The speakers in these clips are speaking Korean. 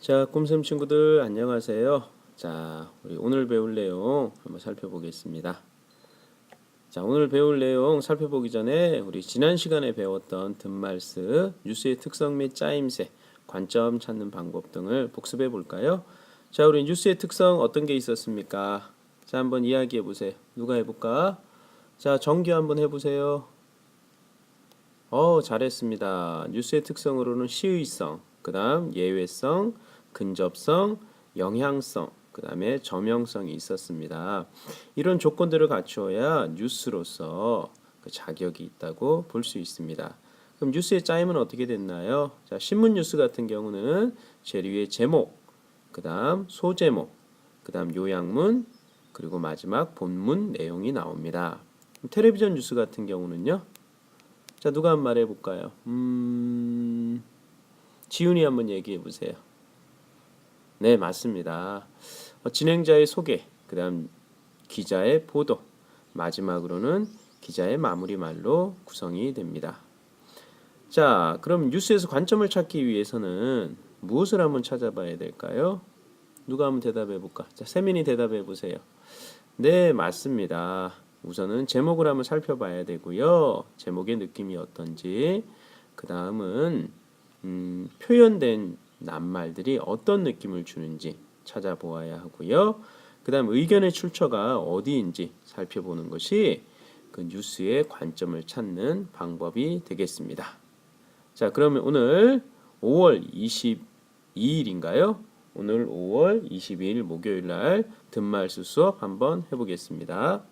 자, 꿈샘 친구들 안녕하세요. 자, 우리 오늘 배울 내용 한번 살펴보겠습니다. 자, 오늘 배울 내용 살펴보기 전에 우리 지난 시간에 배웠던 든말스, 뉴스의 특성 및 짜임새, 관점 찾는 방법 등을 복습해 볼까요? 자, 우리 뉴스의 특성 어떤 게 있었습니까? 자, 한번 이야기해 보세요. 누가 해볼까? 자, 정규 한번 해보세요. 잘했습니다. 뉴스의 특성으로는 시의성, 그 다음 예외성, 근접성, 영향성, 그 다음에 저명성이 있었습니다. 이런 조건들을 갖추어야 뉴스로서 그 자격이 있다고 볼 수 있습니다. 그럼 뉴스의 짜임은 어떻게 됐나요? 자, 신문 뉴스 같은 경우는 제일 위에 제목, 그 다음 소제목, 그 다음 요약문, 그리고 마지막 본문 내용이 나옵니다. 텔레비전 뉴스 같은 경우는요. 자, 누가 한번 말해볼까요? 지훈이 한번 얘기해보세요. 네, 맞습니다. 진행자의 소개, 그 다음 기자의 보도, 마지막으로는 기자의 마무리 말로 구성이 됩니다. 자, 그럼 뉴스에서 관점을 찾기 위해서는 무엇을 한번 찾아봐야 될까요? 누가 한번 대답해볼까? 자, 세민이 대답해보세요. 네, 맞습니다. 우선은 제목을 한번 살펴봐야 되고요. 제목의 느낌이 어떤지, 그 다음은 표현된 낱말들이 어떤 느낌을 주는지 찾아보아야 하고요. 그 다음 의견의 출처가 어디인지 살펴보는 것이 그 뉴스의 관점을 찾는 방법이 되겠습니다. 자, 그러면 오늘 5월 22일인가요? 오늘 5월 22일 목요일 날 든말스 수업 한번 해보겠습니다.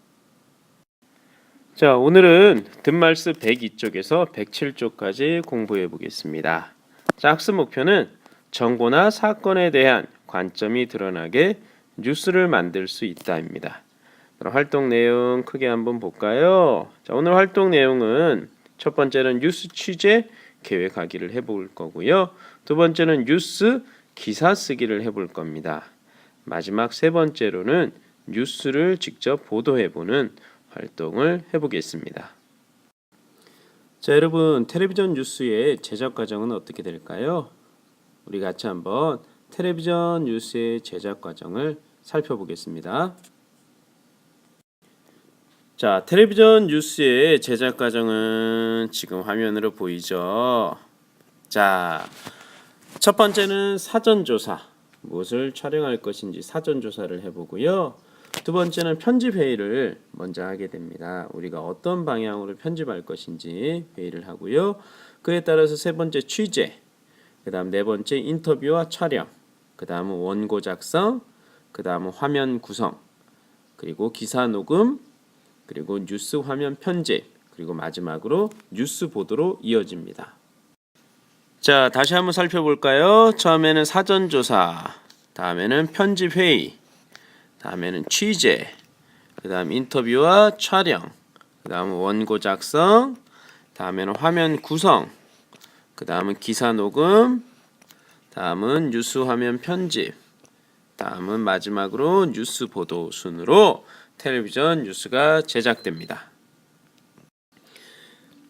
자, 오늘은 든말스 102쪽에서 107쪽까지 공부해 보겠습니다. 자, 학습 목표는 정보나 사건에 대한 관점이 드러나게 뉴스를 만들 수 있다입니다. 그럼 활동 내용 크게 한번 볼까요? 자, 오늘 활동 내용은 첫 번째는 뉴스 취재 계획하기를 해볼 거고요. 두 번째는 뉴스 기사 쓰기를 해볼 겁니다. 마지막 세 번째로는 뉴스를 직접 보도해보는 활동을 해보겠습니다. 자, 여러분, 텔레비전 뉴스의 제작 과정은 어떻게 될까요? 우리 같이 한번 텔레비전 뉴스의 제작 과정을 살펴보겠습니다. 자, 텔레비전 뉴스의 제작 과정은 지금 화면으로 보이죠? 자, 첫 번째는 사전조사, 무엇을 촬영할 것인지 사전조사를 해보고요. 두 번째는 편집회의를 먼저 하게 됩니다. 우리가 어떤 방향으로 편집할 것인지 회의를 하고요. 그에 따라서 세 번째 취재, 그 다음 네 번째 인터뷰와 촬영, 그 다음은 원고 작성, 그 다음은 화면 구성, 그리고 기사 녹음, 그리고 뉴스 화면 편집, 그리고 마지막으로 뉴스 보도로 이어집니다. 자, 다시 한번 살펴볼까요? 처음에는 사전조사, 다음에는 편집회의, 다음에는 취재, 그 다음 인터뷰와 촬영, 그 다음은 원고 작성, 다음에는 화면 구성, 그 다음은 기사 녹음, 다음은 뉴스 화면 편집, 다음은 마지막으로 뉴스 보도 순으로 텔레비전 뉴스가 제작됩니다.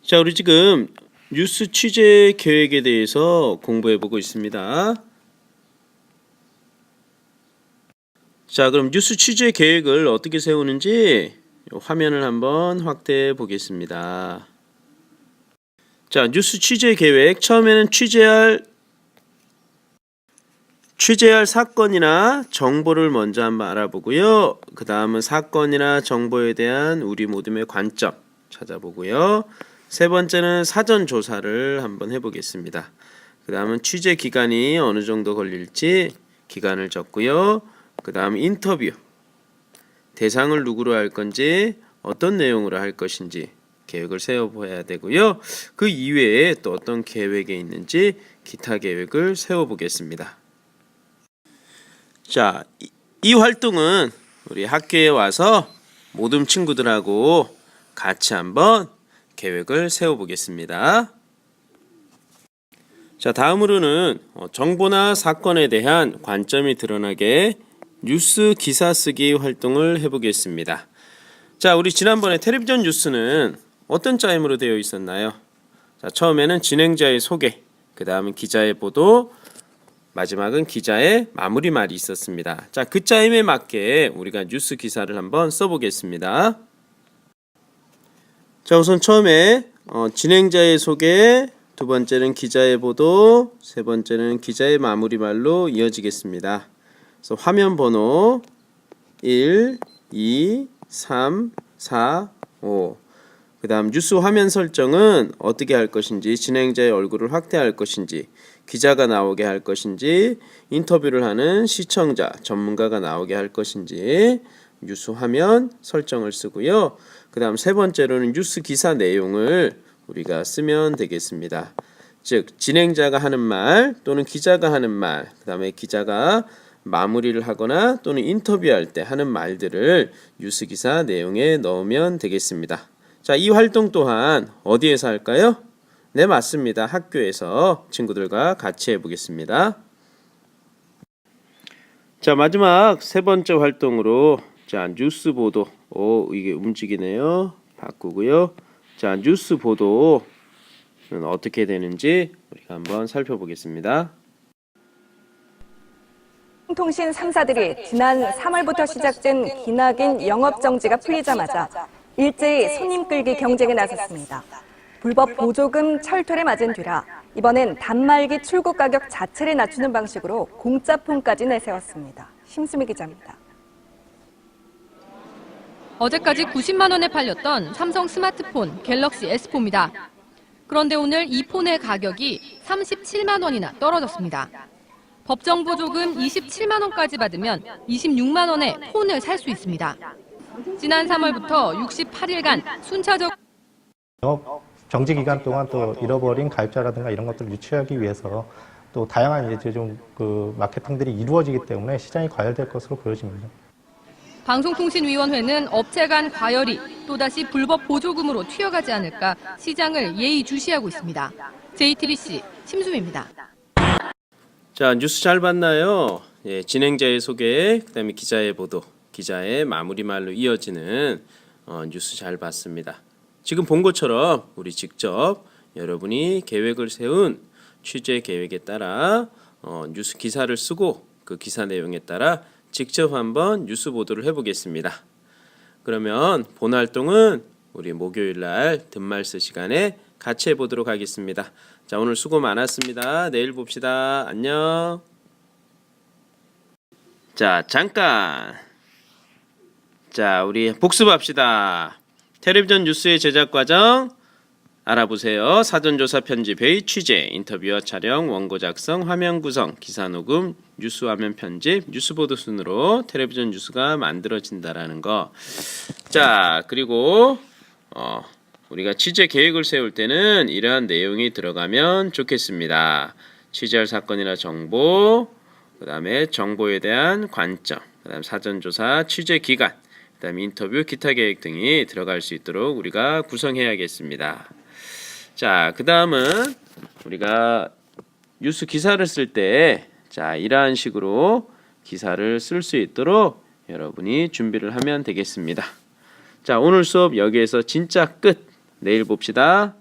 자, 우리 지금 뉴스 취재 계획에 대해서 공부해보고 있습니다. 자, 그럼 뉴스 취재 계획을 어떻게 세우는지 화면을 한번 확대해 보겠습니다. 자, 뉴스 취재 계획, 처음에는 취재할 사건이나 정보를 먼저 한번 알아보고요. 그 다음은 사건이나 정보에 대한 우리 모둠의 관점 찾아보고요. 세 번째는 사전 조사를 한번 해보겠습니다. 그 다음은 취재 기간이 어느 정도 걸릴지 기간을 적고요. 그 다음 인터뷰, 대상을 누구로 할 건지 어떤 내용으로 할 것인지 계획을 세워봐야 되고요. 그 이외에 또 어떤 계획이 있는지 기타 계획을 세워보겠습니다. 자, 이 활동은 우리 학교에 와서 모든 친구들하고 같이 한번 계획을 세워보겠습니다. 자, 다음으로는 정보나 사건에 대한 관점이 드러나게 뉴스 기사 쓰기 활동을 해보겠습니다. 자, 우리 지난번에 텔레비전 뉴스는 어떤 짜임으로 되어 있었나요? 자, 처음에는 진행자의 소개, 그 다음은 기자의 보도, 마지막은 기자의 마무리 말이 있었습니다. 자, 그 짜임에 맞게 우리가 뉴스 기사를 한번 써보겠습니다. 자, 우선 처음에 진행자의 소개, 두 번째는 기자의 보도, 세 번째는 기자의 마무리 말로 이어지겠습니다. 그래서 화면 번호 1, 2, 3, 4, 5. 그 다음 뉴스 화면 설정은 어떻게 할 것인지, 진행자의 얼굴을 확대할 것인지, 기자가 나오게 할 것인지, 인터뷰를 하는 시청자, 전문가가 나오게 할 것인지 뉴스 화면 설정을 쓰고요. 그 다음 세 번째로는 뉴스 기사 내용을 우리가 쓰면 되겠습니다. 즉 진행자가 하는 말 또는 기자가 하는 말, 그 다음에 기자가 마무리를 하거나 또는 인터뷰할 때 하는 말들을 뉴스 기사 내용에 넣으면 되겠습니다. 자, 이 활동 또한 어디에서 할까요? 네, 맞습니다. 학교에서 친구들과 같이 해보겠습니다. 자, 마지막 세 번째 활동으로 자, 뉴스 보도. 이게 움직이네요. 바꾸고요. 자, 뉴스 보도는 어떻게 되는지 우리가 한번 살펴보겠습니다. 통신 3사들이 지난 3월부터 시작된 기나긴 영업정지가 풀리자마자 일제히 손님 끌기 경쟁에 나섰습니다. 불법 보조금 철퇴를 맞은 뒤라 이번엔 단말기 출고 가격 자체를 낮추는 방식으로 공짜폰까지 내세웠습니다. 심수미 기자입니다. 어제까지 90만 원에 팔렸던 삼성 스마트폰 갤럭시 S4입니다. 그런데 오늘 이 폰의 가격이 37만 원이나 떨어졌습니다. 법정 보조금 27만 원까지 받으면 26만 원에 폰을 살 수 있습니다. 지난 3월부터 68일간 순차적 영업 정지 기간 동안 또 잃어버린 가입자라든가 이런 것들을 유치하기 위해서 또 다양한 이제 좀 그 마케팅들이 이루어지기 때문에 시장이 과열될 것으로 보여집니다. 방송통신위원회는 업체 간 과열이 또다시 불법 보조금으로 튀어가지 않을까 시장을 예의주시하고 있습니다. JTBC 심수미입니다. 자, 뉴스 잘 봤나요? 예, 진행자의 소개, 그다음에 기자의 보도, 기자의 마무리 말로 이어지는 뉴스 잘 봤습니다. 지금 본 것처럼 우리 직접 여러분이 계획을 세운 취재 계획에 따라 뉴스 기사를 쓰고 그 기사 내용에 따라 직접 한번 뉴스 보도를 해보겠습니다. 그러면 본 활동은 우리 목요일 날 든말스 시간에 같이 해보도록 하겠습니다. 자, 오늘 수고 많았습니다. 내일 봅시다. 안녕. 자, 잠깐. 자, 우리 복습합시다. 텔레비전 뉴스의 제작 과정 알아보세요. 사전조사 편집 회의 취재, 인터뷰와 촬영, 원고 작성, 화면 구성, 기사 녹음, 뉴스 화면 편집, 뉴스 보도 순으로 텔레비전 뉴스가 만들어진다라는 거. 자, 그리고 우리가 취재 계획을 세울 때는 이러한 내용이 들어가면 좋겠습니다. 취재할 사건이나 정보, 그다음에 정보에 대한 관점, 그다음 사전조사 취재 기간, 그다음 인터뷰 기타 계획 등이 들어갈 수 있도록 우리가 구성해야겠습니다. 자, 그다음은 우리가 뉴스 기사를 쓸 때 자, 이러한 식으로 기사를 쓸 수 있도록 여러분이 준비를 하면 되겠습니다. 자, 오늘 수업 여기에서 진짜 끝. 내일 봅시다.